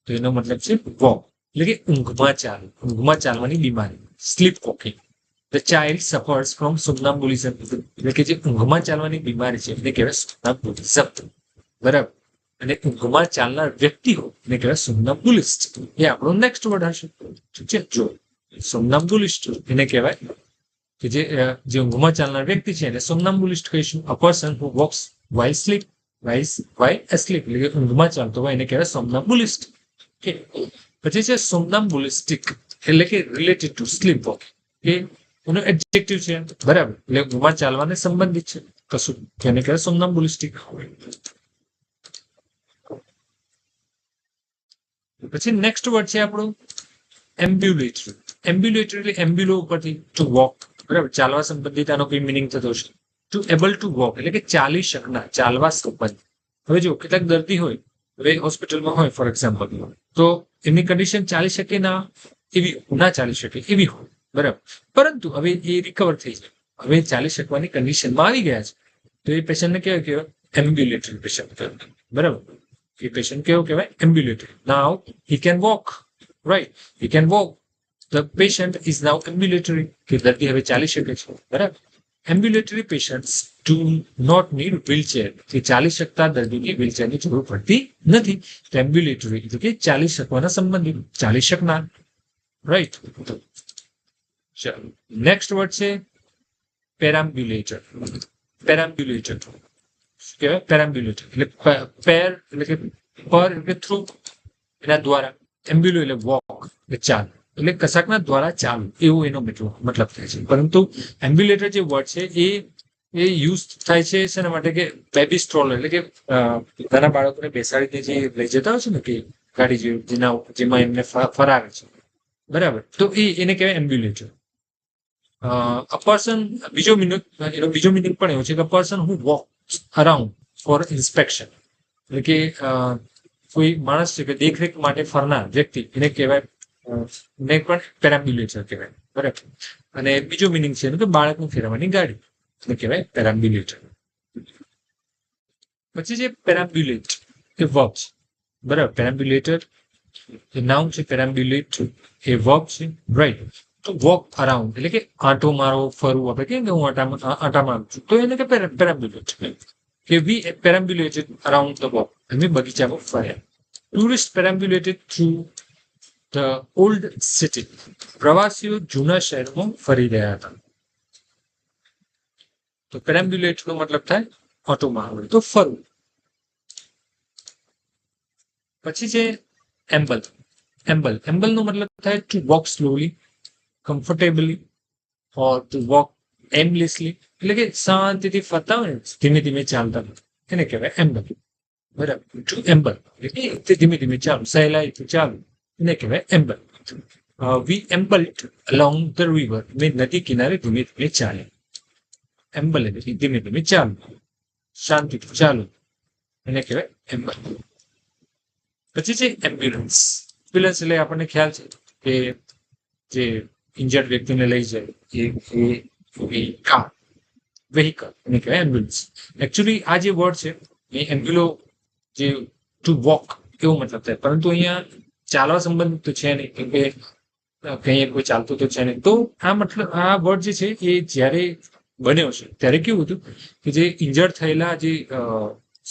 તો એનો મતલબ છે વોક એટલે કે ઊંઘમાં ચાલવું, ઊંઘમાં ચાલવાની બીમારી, sleep walking. The child suffers from somnambulism એટલે કે જે ઊંઘમાં ચાલવાની બીમારી છે એને કહેવાય સોમનામ્બુલિઝમ. બરાબર, અને ઊંઘમાં ચાલનાર વ્યક્તિ હોય એને કહેવાય સોમનામ્બુલિસ્ટ. એ આપણો નેક્સ્ટ વર્ડ હશે. ઠીક છે, જો સોમનામ્બુલિસ્ટ એને કહેવાય કે જે ઊંઘમાં ચાલનાર વ્યક્તિ છે એને સોમનામ્બુલિસ્ટ કહીશું. A person who walks while sleep, while asleep એટલે કે ઊંઘમાં ચાલતો હોય એને કહેવાય સોમનામ્બુલિસ્ટ. પછી છે સોમનામ્બુલિસ્ટિક એટલે કે રિલેટેડ ટુ સ્લીપ વોકિંગ, એ એનો એડજેક્ટિવ છે. બરાબર, એટલે ઊંઘમાં ચાલવાને સંબંધિત છે કશું, એને કહેવાય સોમનામ્બુલિસ્ટિક. પછી નેક્સ્ટ વર્ડ છે આપણું એમ્બ્યુલેટરી. એમ્બ્યુલેટરી એટલે એમ્બ્યુલો ઉપરથી ટુ વોક. બરાબર, ચાલવા સંબંધિત આનો કઈ મિનિંગ થતો છે. ટુ એબલ ટુ વોક એટલે કે ચાલી શકનાર, ચાલવા સંબંધિત. હવે જો કેટલાક દર્દી હોય, હવે હોસ્પિટલમાં હોય ફોર એક્ઝામ્પલ, તો એમની કન્ડિશન ચાલી શકે ના ચાલી શકે એવી હોય. બરાબર, પરંતુ હવે એ રિકવર થઈ જાય, હવે ચાલી શકવાની કન્ડિશનમાં આવી ગયા છે, તો એ પેશન્ટને કહેવાય એમ્બ્યુલેટરી પેશન્ટ કહેવાય. બરાબર, એ પેશન્ટ કેવો કહેવાય ambulatory. Now he can walk, right, he can walk. The patient is now ambulatory, કે દર્દી હવે ચાલી શકે છે. બરાબર, ambulatory patients do not need wheelchair, કે ચાલી શકતા દર્દીને વ્હીલચેરની જરૂર પડતી નથી. તો એમ્બ્યુલેટરી એટલે કે ચાલી શકવાના સંબંધિત, ચાલી શકનાર. રાઈટ, ચાલો નેક્સ્ટ વર્ડ છે પેરામ્બ્યુલેટર. પેરામ્બ્યુલેટર શું કહેવાય? પેરામ્બ્યુલેટર એટલે પેર એટલે કે પર એટલે થ્રુ, એના દ્વારા. એમ્બ્યુલો એટલે વોક એટલે ચાલ, એટલે કશાકના દ્વારા ચાલવું એવો એનો મતલબ થાય છે. પરંતુ એમ્બ્યુલેટર જે વર્ડ છે એ યુઝ થાય છે શેના માટે કે બેબી સ્ટ્રોલર એટલે કે નાના બાળકોને બેસાડીને જે લઈ જતા હોય છે ને કે ગાડી જેમાં એમને ફરાવે છે. બરાબર, તો એને કહેવાય એમ્બ્યુલેટર. અ પર્સન, બીજો મિનિંગ પણ એવો છે કે person who walk around for inspection એટલે કે કોઈ માણસ છે કે દેખરેખ માટે ફરનાર વ્યક્તિ એને કહેવાય, ને પણ પેરામ્બ્યુલેટર કહેવાય. બરાબર, અને બીજો મિનિંગ છે કે બાળકને ફેરવવાની ગાડી એને કહેવાય પેરામ્બ્યુલેટર. પછી છે પેરામ્બ્યુલેટ એ વર્બ છે. બરાબર, પેરામ્બ્યુલેટર એ નાઉન છે, પેરામ્બ્યુલેટ એ વર્બ છે. રાઈટ, તો વોક અરાઉન્ડ એટલે કે આંટો મારો, ફરવું. આપણે કહીએ કે હું આંટા મારું છું, તો એને કે પેરામ્બ્યુલેટ, કે we perambulated around the walk, અમે બગીચામાં ફર્યા. Tourist perambulated through the old city, પ્રવાસીઓ જૂના શહેરમાં ફરી રહ્યા હતા. તો પેરામ્બ્યુલેટ નો મતલબ થાય આંટો મારવો, તો ફરવું. પછી છે એમ્બલ. એમ્બલ નો મતલબ થાય to walk slowly, comfortably, or to walk aimlessly એટલે કે શાંતિથી ફરતા હોય ને, ધીમે ધીમે ચાલતા, એને કહેવાય એમ્બલ. બરાબર, ટુ એમ્બલ એટલે ધીમે ધીમે ચાલુ, સહેલાઈથી ચાલુ, એને કહેવાય એમ્બલ. વી એમ્બલ્ડ અલોંગ ધ રિવર, મેં નદી કિનારે ધીમે ધીમે ચાલે. એમ્બલ એટલે ધીમે ધીમે ચાલુ, શાંતિથી ચાલુ, એને કહેવાય એમ્બલ. પછી છે એમ્બ્યુલન્સ. એમ્બ્યુલન્સ એટલે આપણને ખ્યાલ છે કે જે ઇન્જર્ડ વ્યક્તિને લઈ જાય એ કાર વેહિકલ એને કહેવાય એમ્બ્યુલન્સ. એકચ્યુઅલી આ જે વર્ડ છે એ એમ્બ્યુલો જે ટુ વોક એવો મતલબ થાય, પરંતુ અહીંયા ચાલવા સંબંધિત તો છે નહીં, કેમ કે કઈ કોઈ ચાલતું તો છે નહીં. તો આ મતલબ આ વર્ડ જે છે એ જ્યારે બન્યો છે ત્યારે કેવું હતું કે જે ઇન્જર્ડ થયેલા જે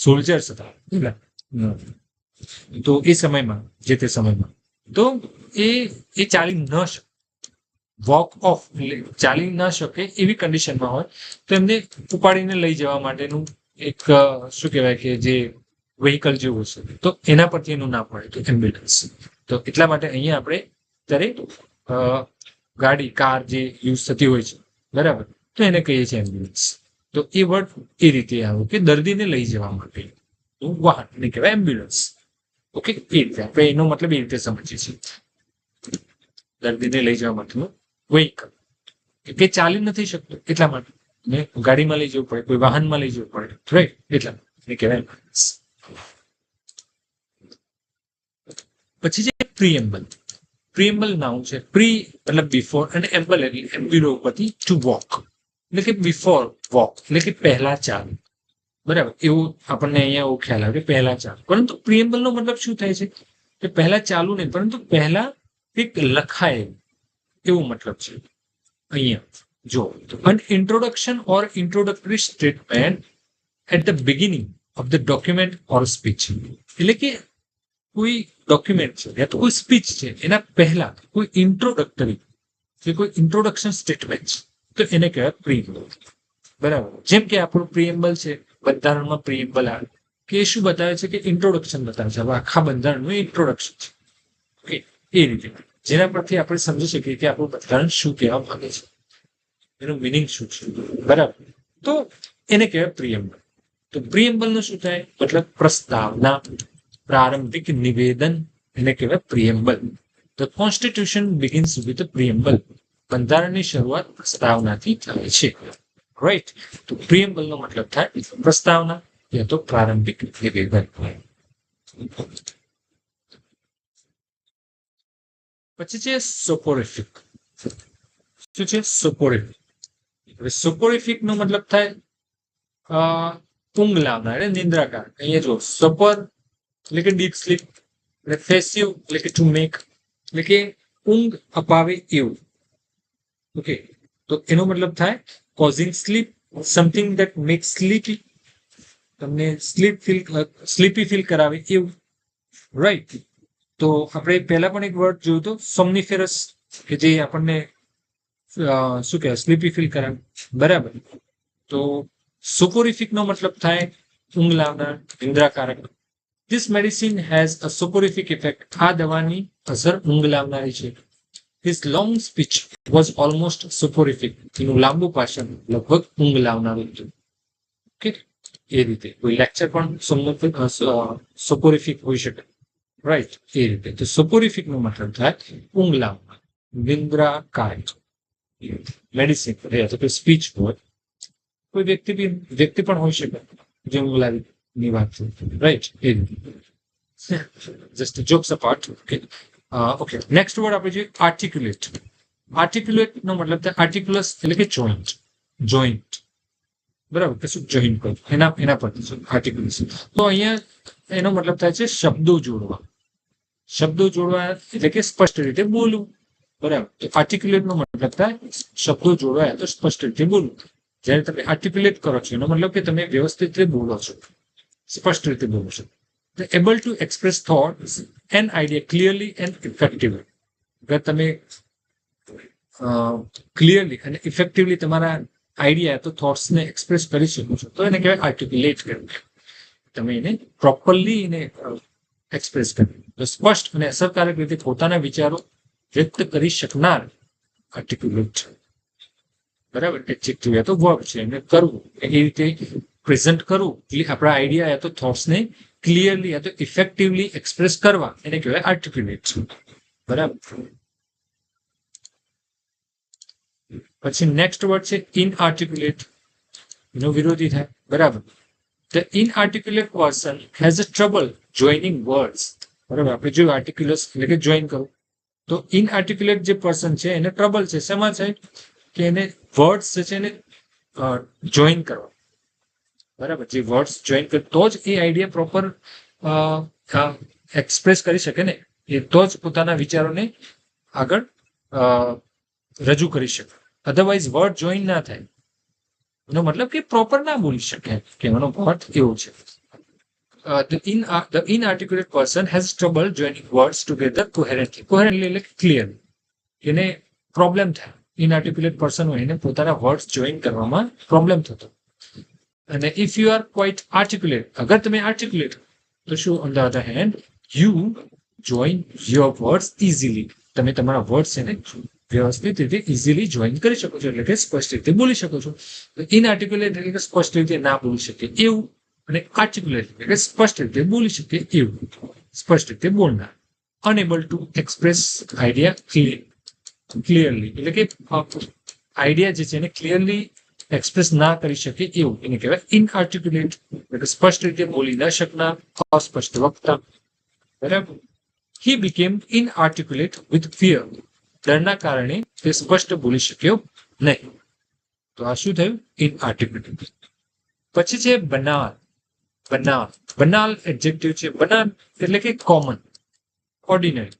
સોલ્જર્સ હતા તો એ સમયમાં, જે તે સમયમાં, તો એ ચાલી ન શકે, વોક ઓફ એટલે ચાલી ન શકે એવી કન્ડિશનમાં હોય તો એમને ઉપાડીને લઈ જવા માટેનું એક શું કહેવાય કે જે વેહિકલ જેવું છે, તો એના પરથી એનું નામ પડે તો એમ્બ્યુલન્સ. તો એટલા માટે અહીંયા આપણે ત્યારે ગાડી કાર જે યુઝ થતી હોય છે બરાબર, તો એને કહીએ છીએ એમ્બ્યુલન્સ. તો એ વર્ડ એ રીતે આવ્યું કે દર્દીને લઈ જવા માટે વાહન એને કહેવાય એમ્બ્યુલન્સ. ઓકે, એ રીતે આપણે એનો મતલબ એ રીતે સમજીએ છીએ, દર્દીને લઈ જવા માટેનું વેહિકલ. કે ચાલી નથી શકતો એટલા માટે ગાડીમાં લઈ જવું પડે, કોઈ વાહનમાં લઈ જવું પડે, રાઈટ, એટલા એને કહેવાય એમ્બ્યુલન્સ. પછી છે પ્રીએમ્બલ. પ્રીએમ્બલ નાઉન છે. પ્રી મતલબ બિફોર અને એમ્બલ એટલે એમ્બ્યુલો ઉપરથી ટુ વોક એટલે કે બિફોર વોક એટલે કે પહેલા ચાલ, બરાબર, એવું આપણને અહીંયા એવું ખ્યાલ આવે કે પહેલા ચાલ. પરંતુ પ્રીએમ્બલ નો મતલબ શું થાય છે કે પહેલા ચાલુ નહીં, પરંતુ પહેલા એક લખાય એવું મતલબ છે. અહીંયા જો an introduction or introductory statement at the beginning of the document or speech, એટલે કે કોઈ ડોક્યુમેન્ટ છે યા તો કોઈ સ્પીચ છે એના પહેલા કોઈ ઇન્ટ્રોડક્ટરી કે કોઈ ઇન્ટ્રોડક્શન સ્ટેટમેન્ટ છે તો એને કહેવાય પ્રીએમ્બલ. બરાબર, જેમ કે આપણું પ્રીએમ્બલ છે બંધારણમાં પ્રીએમ્બલ આવે કે શું બતાવે છે કે ઇન્ટ્રોડક્શન બતાવે છે. હવે આખા બંધારણનું ઇન્ટ્રોડક્શન છે. ઓકે, એ રીતે જેના પરથી આપણે સમજી શકીએ કે આપણું બંધારણ શું કહેવા માંગે છે, એનું મિનિંગ શું છે. બરાબર, તો એને કહેવાય પ્રીએમ્બલ. તો પ્રીએમ્બલ નું શું થાય મતલબ પ્રસ્તાવના, પ્રારંભિક નિવેદન, એને કહેવાય preamble. The constitution begins with preamble. બંધારણની શરૂઆત પ્રસ્તાવનાથી થાય છે, રાઈટ. તો પ્રીએમ્બલ નો મતલબ થાય પ્રસ્તાવના યા તો પ્રારંભિક નિવેદન. પછી છે સોપોરિફિક. શું છે સોપોરિફિક? સોપોરિફિક નો મતલબ થાય ઊંઘ લાવનાર, નિંદ્રાકાર. અહીંયા જો સપર એટલે કે ડીપ સ્લીપ, અને ફેસિવ એટલે કે ટુ મેક એટલે કે ઊંઘ અપાવે એવું. ઓકે, તો એનો મતલબ થાય causing sleep, something that makes sleepy, તમને સ્લીપી ફીલ કરાવે એવું, રાઈટ. તો આપણે પહેલા પણ એક વર્ડ જોયું તો સોમનીફેરસ, કે જે આપણને શું કહેવાય સ્લીપી ફીલ કરાવે, બરાબર. તો સોપોરિફિક નો મતલબ થાય ઊંઘ લાવનાર, નિંદ્રાકારક. This medicine has a soporific effect. આ દવાની અસર ઊંઘ લાવનારી છે. His long speech was almost soporific. એનું લાંબુ ભાષણ લગભગ ઊંઘ લાવનારું હતું. ઓકે, એ રીતે કોઈ લેક્ચર પણ સોપોરિફિક હોઈ શકે, રાઈટ, એ રીતે. તો સોપોરિફિક નો મતલબ થાય ઊંઘ લાવનાર, નિંદ્રાકારક. મેડિસિન તો કોઈ સ્પીચ હોય, કોઈ વ્યક્તિ પણ હોઈ શકે જે ઊંઘ લાવી ની વાત છે, રાઈટ, એ રીતે. Just jokes apart. Okay, okay, next word આપણે જોઈએ આર્ટિક્યુલેટ. આર્ટિક્યુલેટ નો મતલબ થાય આર્ટિક્યુલસ એટલે કે જોઈન્ટ, જોઈન્ટ, બરાબર, કે શું જોઈન્ટ કરું એના પરથી આર્ટિક્યુલેશન. તો અહીંયા એનો મતલબ થાય છે શબ્દો જોડવા. શબ્દો જોડવા એટલે કે સ્પષ્ટ રીતે બોલવું, બરાબર. તો આર્ટિક્યુલેટ નો મતલબ થાય શબ્દો જોડવા તો સ્પષ્ટ રીતે બોલવું. જયારે તમે આર્ટિક્યુલેટ કરો છો એનો મતલબ કે તમે વ્યવસ્થિત રીતે બોલો છો, સ્પષ્ટ રીતે બોલો છો. Able to express thoughts and idea clearly and effectively. અગર તમે ક્લિયરલી અને ઇફેક્ટિવલી તમારા આઈડિયા તો થોટ્સને એક્સપ્રેસ કરી શકો છો તો એને કહેવાય આર્ટિક્યુલેટ કરવું. તમે એને પ્રોપરલી એને એક્સપ્રેસ કરવું. તો સ્પષ્ટ અને અસરકારક રીતે પોતાના વિચારો વ્યક્ત કરી શકનાર આર્ટિક્યુલેટ, બરાબર. એડજેક્ટિવ યા તો વર્બ છે એને કરવું, એ રીતે પ્રેઝન્ટ કરવું એટલે આપણા આઈડિયા યા તો થોટ્સને ક્લિયરલી યા તો ઇફેક્ટિવલી એક્સપ્રેસ કરવા એને કહેવાય આર્ટિક્યુલેટ, બરાબર. પછી નેક્સ્ટ વર્ડ છે ઇનઆર્ટિક્યુલેટ, એનો વિરોધી થાય. બરાબર. The inarticulate person has a trouble joining words. બરાબર, આપણે જોયું આર્ટિક્યુલસ એટલે કે જોઈન કરવું. તો ઇનઆર્ટિક્યુલેટ જે પર્સન છે એને ટ્રબલ છે, શેમાં છે કે એને વર્ડ્સ જે છે એને જોઈન કરવા. બરાબર, જે વર્ડ્સ જોઈન કરે તો જ એ આઈડિયા પ્રોપર એક્સપ્રેસ કરી શકે ને, એ તો જ પોતાના વિચારોને આગળ રજૂ કરી શકે. અધરવાઇઝ વર્ડ જોઈન ના થાય એનો મતલબ કે પ્રોપર ના બોલી શકે, કે એનો અર્થ એવો છે. The inarticulate person has trouble joining words together coherently. Coherently એટલે clearly. એને પ્રોબ્લેમ થાય. ઇનઆર્ટિક્યુલેટ પર્સન હોય એને પોતાના વર્ડ્સ જોઈન કરવામાં પ્રોબ્લેમ થતો. અને ઇફ યુ આર ક્વાઇટ આર્ટિક્યુલેટ, અગર તમે આર્ટિક્યુલેટ તો શું on the other hand you join your words easily. તમે તમારા વર્ડ્સ એને વ્યવસ્થિત રીતે ઇઝીલી જોઈન કરી શકો છો, એટલે કે સ્પષ્ટ રીતે બોલી શકો છો. ઇનઆર્ટિક્યુલેટ એટલે કે સ્પષ્ટ રીતે ના બોલી શકે એવું, અને આર્ટિક્યુલેટ એટલે કે સ્પષ્ટ રીતે બોલી શકે એવું, સ્પષ્ટ રીતે બોલનાર. Unable to express idea clearly એટલે કે આઈડિયા જે છે એને ક્લિયરલી એક્સપ્રેસ ના કરી શકે એવું એને કહેવાય ઇનઆર્ટિક્યુલેટ, એટલે સ્પષ્ટ રીતે બોલી ન શકનાર, અસ્પષ્ટ વક્તા. બરાબર. He became inarticulate with fear. ડરના કારણે તે સ્પષ્ટ બોલી શક્યો નહીં. તો આ શું થયું? ઇનઆર્ટિક્યુલેટ. પછી છે બનાલ. બનાલ, બનાલ એડજેક્ટિવ છે. બનાલ એટલે કે common, ordinary,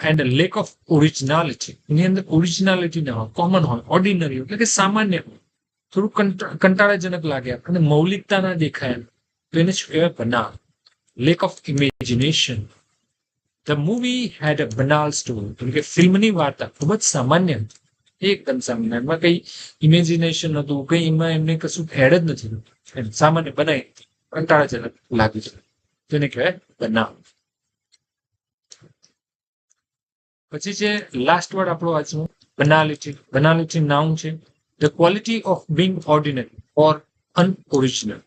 and lack of originality. એની અંદર ઓરિજિનાલિટી ના હોય, કોમન હોય, ઓર્ડિનરી એટલે કે સામાન્ય હોય, થોડું કંટાળાજનક લાગે આપણને, મૌલિકતા ના દેખાય, તો એને શું કહેવાય? Banal. Lack of imagination. The movie had a banal story. એટલે કે ફિલ્મની વાર્તા ખૂબ જ સામાન્ય, એકદમ સામાન્ય, એમાં કઈ ઇમેજિનેશન નતું, કઈ એમાં એમને કશું એડ જ નથી, સામાન્ય બનાવી, કંટાળાજનક લાગ્યું છે, તેને કહેવાય બનાલ. પછી છે લાસ્ટ વર્ડ આપણો આજનો બનાલિટી. બનાલિટી નાઉન છે. The quality of being ordinary or unoriginal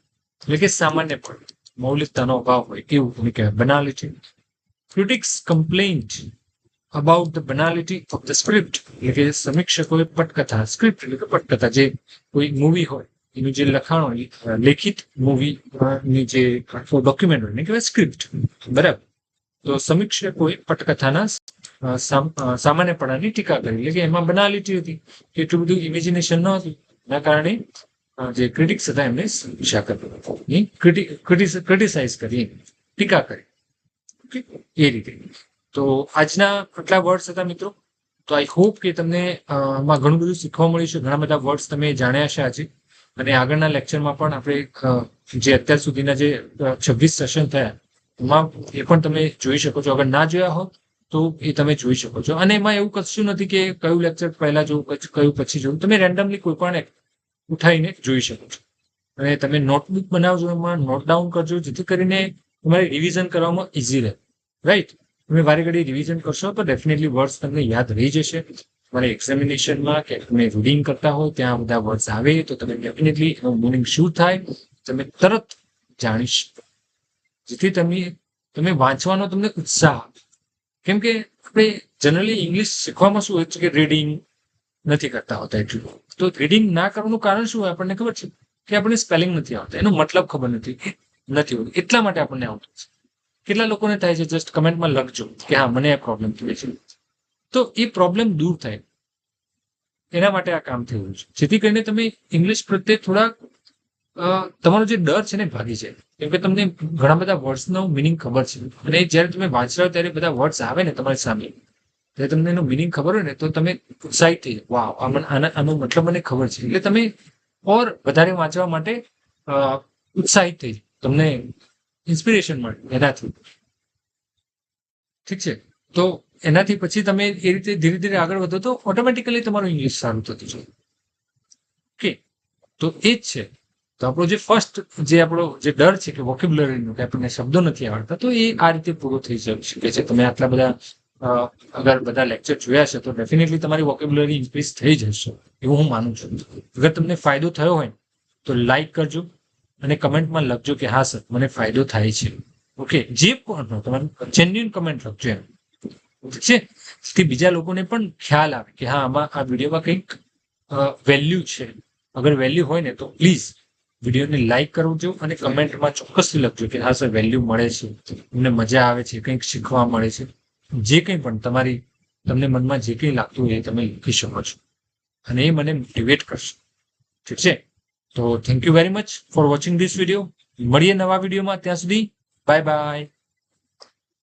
એટલે કે સામાન્ય પણ, મૌલિકતાનો અભાવ હોય એવું એને કહેવાય banality. Critics complained about the banality of the script એટલે કે સમીક્ષકોએ પટકથા, સ્ક્રિપ્ટ એટલે કે પટકથા, જે કોઈ મૂવી હોય એનું જે લખાણ હોય, લેખિત મૂવીની જે ડોક્યુમેન્ટ હોય એને કહેવાય સ્ક્રિપ્ટ. બરાબર. તો સમીક્ષકોએ પટકથાના સામાન્યપણાની ટીકા કરી, એટલે કે એમાં બનાલિટી હતી, એટલું બધું ઇમેજિનેશન ન હતું, એના કારણે જે ક્રિટિક્સ હતા એમને સમીક્ષા કરી, ક્રિટિસાઇઝ કરી, ટીકા કરી. એ રીતે. તો આજના આટલા વર્ડ્સ હતા મિત્રો. તો આઈ હોપ કે તમને આમાં ઘણું બધું શીખવા મળ્યું છે, ઘણા બધા વર્ડ્સ તમે જાણ્યા છે આજે, અને આગળના લેક્ચરમાં પણ આપણે જે અત્યાર સુધીના જે 26 સેશન થયા એમાં એ પણ તમે જોઈ શકો છો. અગર ના જોયા હો તો એ તમે જોઈ શકો છો. અને એમાં એવું કશું નથી કે કયું લેક્ચર પહેલા જોવું, કયું પછી જોવું, તમે રેન્ડમલી કોઈ પણ ઉઠાવીને જોઈ શકો છો. અને તમે નોટબુક બનાવજો, એમાં નોટ ડાઉન કરજો, જેથી કરીને તમારે રિવિઝન કરવામાં ઇઝી રહે. રાઈટ. તમે વારે ઘડી રિવિઝન કરશો તો ડેફિનેટલી વર્ડ્સ તમને યાદ રહી જશે. તમારે એક્ઝામિનેશનમાં કે તમે રીડિંગ કરતા હો ત્યાં બધા વર્ડ્સ આવે તો તમે ડેફિનેટલી એનું મિનિંગ શું થાય તમે તરત જાણી શકો, જેથી તમે વાંચવાનો તમને ઉત્સાહ. કેમ કે આપણે જનરલી ઇંગ્લિશ શીખવામાં શું હોય છે કે રીડિંગ નથી કરતા હોતા એટલું. તો રીડિંગ ના કરવાનું કારણ શું હોય આપણને ખબર છે કે આપણને સ્પેલિંગ નથી આવતા, એનો મતલબ ખબર નથી હોતો, એટલા માટે આપણને આવતું છે. કેટલા લોકોને થાય છે? જસ્ટ કમેન્ટમાં લખજો કે હા મને આ પ્રોબ્લેમ થયો છે. તો એ પ્રોબ્લેમ દૂર થાય એના માટે આ કામ થયું છે, જેથી કરીને તમે ઇંગ્લિશ પ્રત્યે થોડા તમારો જે ડર છે ને ભાગી જાય. કેમ કે તમને ઘણા બધા વર્ડ્સનો મિનિંગ ખબર છે, અને જ્યારે તમે વાંચતા ત્યારે બધા વર્ડ્સ આવે ને તમારી સામે, ત્યારે તમને એનો મિનિંગ ખબર હોય ને તો તમે ઉત્સાહિત થઈ જાય, વાવ આનો મતલબ મને ખબર છે, એટલે તમે ઓર વધારે વાંચવા માટે ઉત્સાહિત થઈ જાય, તમને ઇન્સ્પિરેશન મળે એનાથી. ઠીક છે. તો એનાથી પછી તમે એ રીતે ધીરે ધીરે આગળ વધો તો ઓટોમેટિકલી તમારું ઇંગ્લિશ સારું થતું જાય. ઓકે. તો એ જ છે. તો આપણો જે ફર્સ્ટ આપણો જે ડર છે કે વોકેબ્યુલરીનો, કે આપણને શબ્દો નથી આવડતા, તો એ આ રીતે પૂરો થઈ શકે છે. તમે આટલા બધા અગર બધા લેક્ચર જોયા છે તો ડેફિનેટલી તમારી વોકેબ્યુલરી ઇન્ક્રીઝ થઈ જશે એવું હું માનું છું. અગર તમને ફાયદો થયો હોય તો લાઈક કરજો અને કમેન્ટમાં લખજો કે હા સર મને ફાયદો થાય છે. ઓકે. જે પણ તમારું જેન્યુઇન કમેન્ટ લખજો એમ. ઠીક છે. જેથી બીજા લોકોને પણ ખ્યાલ આવે કે હા આમાં આ વિડીયોમાં કંઈક વેલ્યુ છે. અગર વેલ્યુ હોય ને તો પ્લીઝ વિડીયોને લાઈક કરજો અને કમેન્ટમાં ચોક્કસથી લખજો કે હા સર વેલ્યુ મળે છે, તમને મજા આવે છે, કંઈક શીખવા મળે છે. જે કંઈ પણ તમને મનમાં જે કંઈ લાગતું હોય એ તમે લખી શકો છો અને એ મને મોટિવેટ કરશે. ઠીક છે, તો thank you very much for watching this video. મળીએ નવા વિડીયોમાં, ત્યાં સુધી બાય બાય.